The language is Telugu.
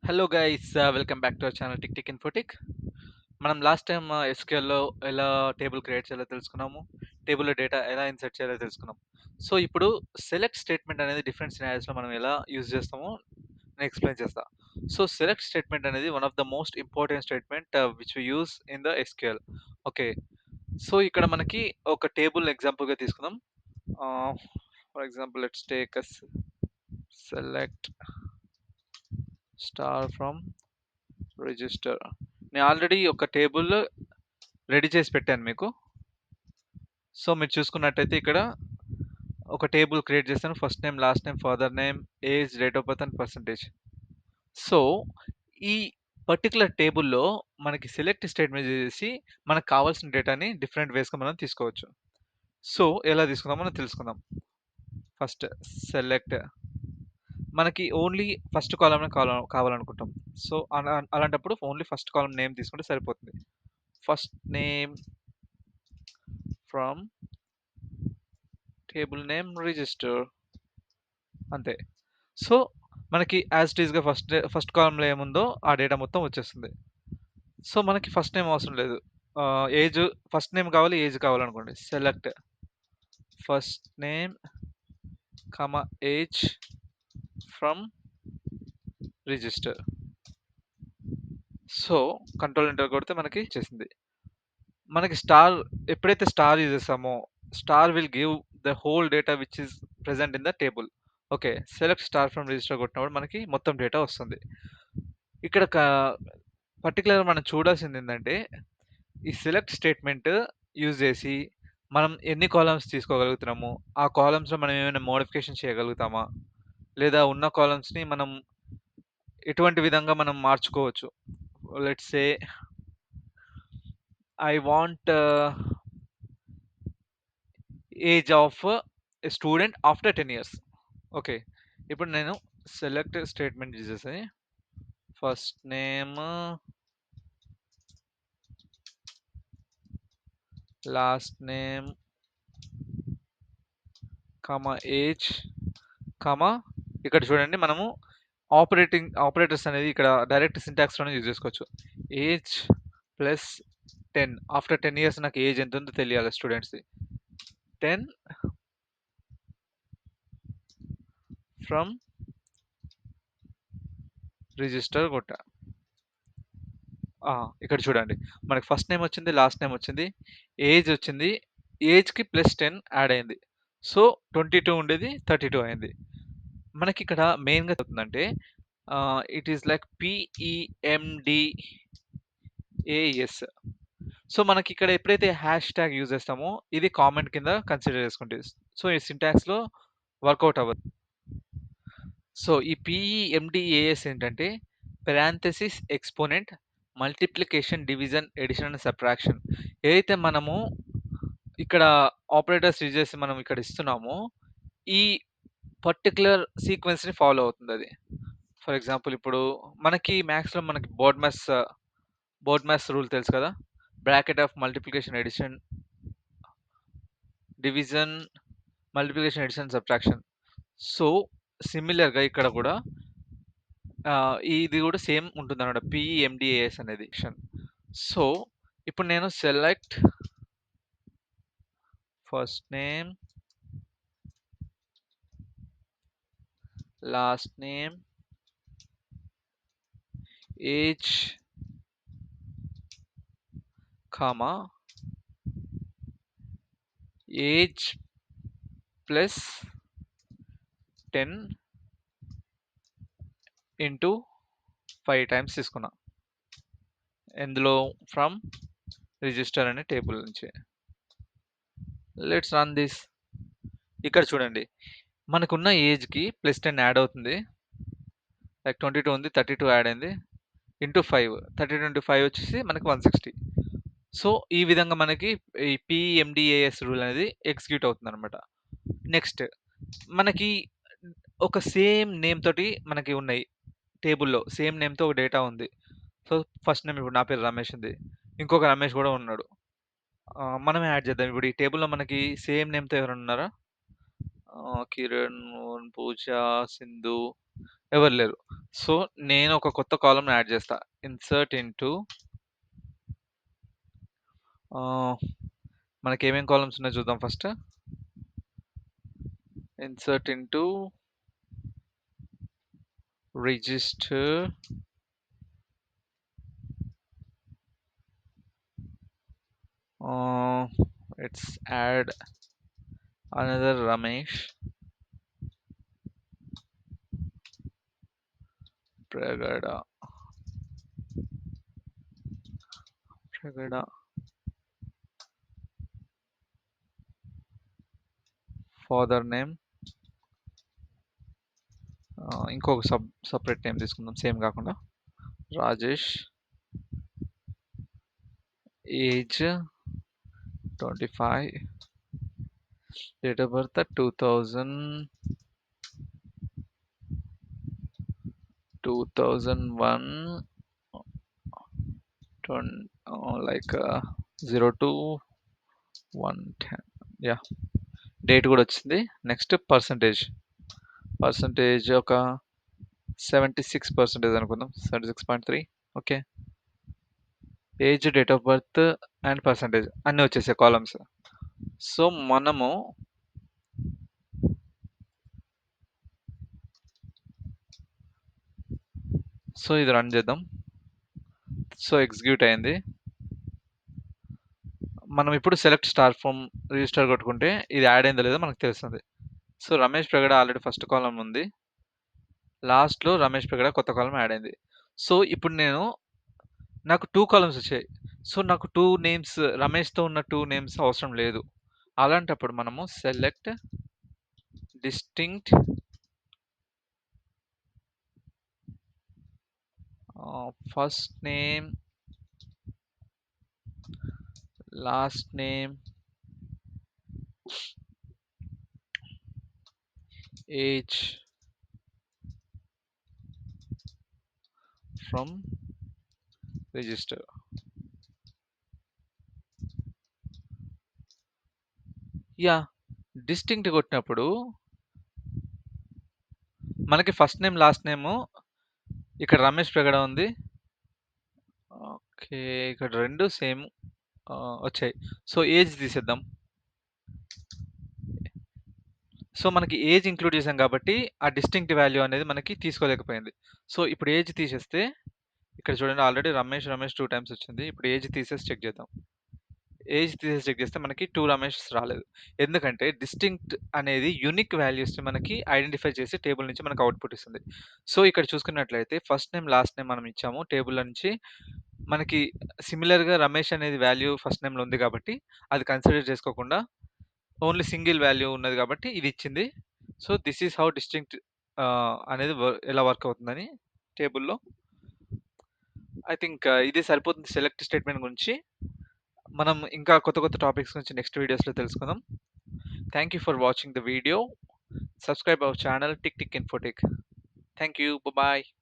Hello guys, welcome back to our channel tick tick Infotick. మనం లాస్ట్ టైం ఎస్క్యూఎల్‌లో ఎలా టేబుల్ క్రియేట్ చేయాలో తెలుసుకున్నాము. టేబుల్‌లో డేటా ఎలా ఇన్సర్ట్ చేయాలో తెలుసుకున్నాం. సో, ఇప్పుడు సెలెక్ట్ స్టేట్మెంట్ అనేది డిఫరెంట్ సినారియోస్‌లో మనం ఎలా యూజ్ చేస్తామో నేను ఎక్స్‌ప్లెయిన్ చేస్తా. సో, సెలెక్ట్ స్టేట్మెంట్ అనేది one of the most important statement which we use in the SQL. Okay. So, ఇక్కడ మనకి ఒక టేబుల్ ఎగ్జాంపుల్‌గా తీసుకుందాం. Ah, for example let's take select star from register. నేను ఆల్రెడీ ఒక టేబుల్ రెడీ చేసి పెట్టాను మీకు. సో, మీరు చూసుకున్నట్టయితే ఇక్కడ ఒక టేబుల్ క్రియేట్ చేశాను. First name, last name, father name, age, date of birth and percentage. So, ఈ పర్టిక్యులర్ టేబుల్‌లో మనకి సెలెక్ట్ స్టేట్మెంట్ చేసి మనకు కావాల్సిన డేటాని డిఫరెంట్ వేస్‌గా మనం తీసుకోవచ్చు. సో, ఎలా తీసుకుందామో మనం తెలుసుకుందాం. ఫస్ట్ సెలెక్ట్ మనకి ఓన్లీ ఫస్ట్ కాలమే కావాలనుకుంటాం. సో, అలాంటప్పుడు ఓన్లీ ఫస్ట్ కాలమ్ నేమ్ తీసుకుంటే సరిపోతుంది. First name from table name register అంతే. సో, మనకి యాజ్ ఇట్ ఈస్‌గా ఫస్ట్ కాలమ్‌లో ఏముందో ఆ డేటా మొత్తం వచ్చేస్తుంది. సో, మనకి ఫస్ట్ నేమ్ అవసరం లేదు. ఏజ్ ఫస్ట్ నేమ్ కావాలి, ఏజ్ కావాలనుకోండి. Select first name, age from register. So, control enter కొడితే మనకి వచ్చేసింది. మనకి ఎప్పుడైతే స్టార్ యూజ్ చేస్తామో star will give the whole data which is present in the table. Okay. Select star from register కొట్టినప్పుడు మనకి మొత్తం డేటా వస్తుంది. ఇక్కడ పర్టికులర్‌గా మనం చూడాల్సిందేంటంటే, ఈ సెలెక్ట్ స్టేట్మెంట్ యూజ్ చేసి మనం ఎన్ని కాలమ్స్ తీసుకోగలుగుతున్నాము, ఆ కాలమ్స్‌లో మనం ఏమైనా మోడిఫికేషన్ చేయగలుగుతామా? లేదా ఉన్న కాలమ్స్‌ని మనం ఎటువంటి విధంగా మనం మార్చుకోవచ్చు. Let's say I want age of a student after 10 years. Okay. ఇప్పుడు నేను సెలెక్ట్ స్టేట్మెంట్ యూజ్ చేసి first name, last name, age, ఇక్కడ చూడండి మనము ఆపరేటర్స్ అనేది ఇక్కడ డైరెక్ట్ సింటాక్స్‌లోనే యూజ్ చేసుకోవచ్చు. ఏజ్ ప్లస్ 10 ఆఫ్టర్ 10 ఇయర్స్ నాకు ఏజ్ ఎంత ఉందో తెలియాలి స్టూడెంట్స్‌ది. 10 ఫ్రమ్ రిజిస్టర్ కొట్టా. ఇక్కడ చూడండి. మనకి ఫస్ట్ నేమ్ వచ్చింది, లాస్ట్ నేమ్ వచ్చింది, ఏజ్ వచ్చింది. ఏజ్‌కి ప్లస్ 10 యాడ్ అయింది. సో, 22 ఉండేది 32 అయింది. మనకిక్కడ మెయిన్‌గా అవుతుందంటే it is like PEMDAS. So, మనకిక్కడ ఎప్పుడైతే హ్యాష్ ట్యాగ్ యూజ్ చేస్తామో ఇది కామెంట్ కింద కన్సిడర్ చేసుకుంటది. సో, ఈ సింటాక్స్‌లో వర్కౌట్ అవ్వదు. సో, ఈ PEMDAS ఏంటంటే parenthesis exponent multiplication, division, addition and subtraction. ఏదైతే మనము ఇక్కడ ఆపరేటర్స్ యూజ్ చేసి మనం ఇక్కడ ఇస్తున్నామో ఈ పర్టిక్యులర్ సీక్వెన్స్‌ని ఫాలో అవుతుందది. ఫర్ ఎగ్జాంపుల్ ఇప్పుడు మనకి మ్యాథ్స్‌లో మనకి బోర్డ్ మ్యాథ్స్ రూల్ తెలుసు కదా! Bracket of multiplication, addition, division, multiplication, addition, subtraction. So, సిమిలర్‌గా ఇక్కడ కూడా ఇది కూడా సేమ్ ఉంటుందన్నమాట. PEMDAS అనేది. సో, ఇప్పుడు నేను select first name, last name, age, comma age plus 10 into 5 times తీసుకున్నా. ఎందులో ఫ్రమ్ రిజిస్టర్ అనే టేబుల్ నుంచి. Let's run this. ఇక్కడ చూడండి. మనకున్న ఏజ్‌కి ప్లస్ 10 యాడ్ అవుతుంది. లైక్ 22 ఉంది. 32 యాడ్ అయింది. ఇంటూ 5. 32 ఇంటూ 5 వచ్చేసి మనకి 160. సో, ఈ విధంగా మనకి ఈ PMDAS రూల్ అనేది ఎగ్జిక్యూట్ అవుతుందన్నమాట. నెక్స్ట్ మనకి ఒక సేమ్ నేమ్ తోటి మనకి ఉన్నాయి. టేబుల్‌లో సేమ్ నేమ్‌తో ఒక డేటా ఉంది. సో, ఫస్ట్ నేమ్ ఇప్పుడు నా పేరు రమేష్ ఉంది. ఇంకొక రమేష్ కూడా ఉన్నాడు. మనమే యాడ్ చేద్దాం. ఇప్పుడు ఈ టేబుల్‌లో మనకి సేమ్ నేమ్‌తో ఎవరైనా ఉన్నారా? కిరణ్, పూజ, సింధు, ఎవరు లేరు. సో, నేను ఒక కొత్త కాలమ్‌ని యాడ్ చేస్తా. ఇన్సర్ట్ ఇంటూ ఆహ్, మనకేమేం కాలమ్స్ ఉన్నాయో చూద్దాం ఫస్ట్. ఇన్సర్ట్ ఇంటూ రిజిస్టర్ ఆహ్, let's add another Ramesh Pragada. Pragada father name ఇంకొక సెపరేట్ నేమ్ తీసుకుందాం సేమ్ కాకుండా. Rajesh. Age 25. Date of birth 2001 like 02/110. Yeah, date కూడా వచ్చింది. Next percentage. పర్సంటేజ్ ఒక 76% అనుకుందాం. 76.3. Okay. Age, date of birth and percentage అన్నీ వచ్చేసాయి కాలమ్స్. సో మనము ఇది రన్ చేద్దాం. సో ఎగ్జిక్యూట్ అయింది. మనం ఇప్పుడు సెలెక్ట్ స్టార్ ఫ్రమ్ రిజిస్టర్ కొట్టుకుంటే ఇది యాడ్ అయిందో లేదో మనకు తెలుస్తుంది. So Ramesh Pragada already first కాలం ఉంది. లాస్ట్లో రమేష్ ప్రగడ కొత్త కాలం యాడ్ అయింది. సో ఇప్పుడు నాకు 2 కాలమ్స్ వచ్చాయి. సో నాకు 2 నేమ్స్, రమేష్‌తో ఉన్న 2 నేమ్స్ అవసరం లేదు. అలాంటప్పుడు మనము select distinct first name, last name, age from register. Distinct కొట్టినప్పుడు మనకి ఫస్ట్ నేమ్, లాస్ట్ నేమ్ ఇక్కడ రమేష్ ప్రగడ ఉంది. ఓకే. ఇక్కడ 2 సేమ్ వచ్చాయి. సో ఏజ్ తీసేద్దాం. సో మనకి ఏజ్ ఇంక్లూడ్ చేసాం కాబట్టి ఆ డిస్టింక్ట్ వాల్యూ అనేది మనకి తీసుకోలేకపోయింది. సో ఇప్పుడు ఏజ్ తీసేస్తే ఇక్కడ చూడండి ఆల్రెడీ రమేష్ 2 టైమ్స్ వచ్చింది. ఇప్పుడు ఏజ్ తీసేసి చెక్ చేద్దాం. ఏజ్ తీసేసి చెక్ చేస్తే మనకి 2 రమేష్ రాలేదు. ఎందుకంటే డిస్టింక్ట్ అనేది యూనిక్ వాల్యూస్‌ని మనకి ఐడెంటిఫై చేసి టేబుల్ నుంచి మనకు అవుట్‌పుట్ ఇస్తుంది. సో ఇక్కడ చూసుకున్నట్లయితే ఫస్ట్ నేమ్, లాస్ట్ నేమ్ మనం ఇచ్చాము. టేబుల్‌లో నుంచి మనకి సిమిలర్‌గా రమేష్ అనేది వాల్యూ ఫస్ట్ నేమ్‌లో ఉంది కాబట్టి అది కన్సిడర్ చేసుకోకుండా ఓన్లీ సింగిల్ వాల్యూ ఉన్నది కాబట్టి ఇది ఇచ్చింది. So this is how distinct అనేది ఎలా వర్క్ అవుతుందని టేబుల్‌లో. ఐ థింక్ ఇది సరిపోతుంది సెలెక్ట్ స్టేట్మెంట్ గురించి. మనం ఇంకా కొత్త కొత్త టాపిక్స్ గురించి నెక్స్ట్ వీడియోస్‌లో తెలుసుకుందాం. Thank you for watching the video. Subscribe our channel Tick Tick Infotech. Thank you. Bye bye.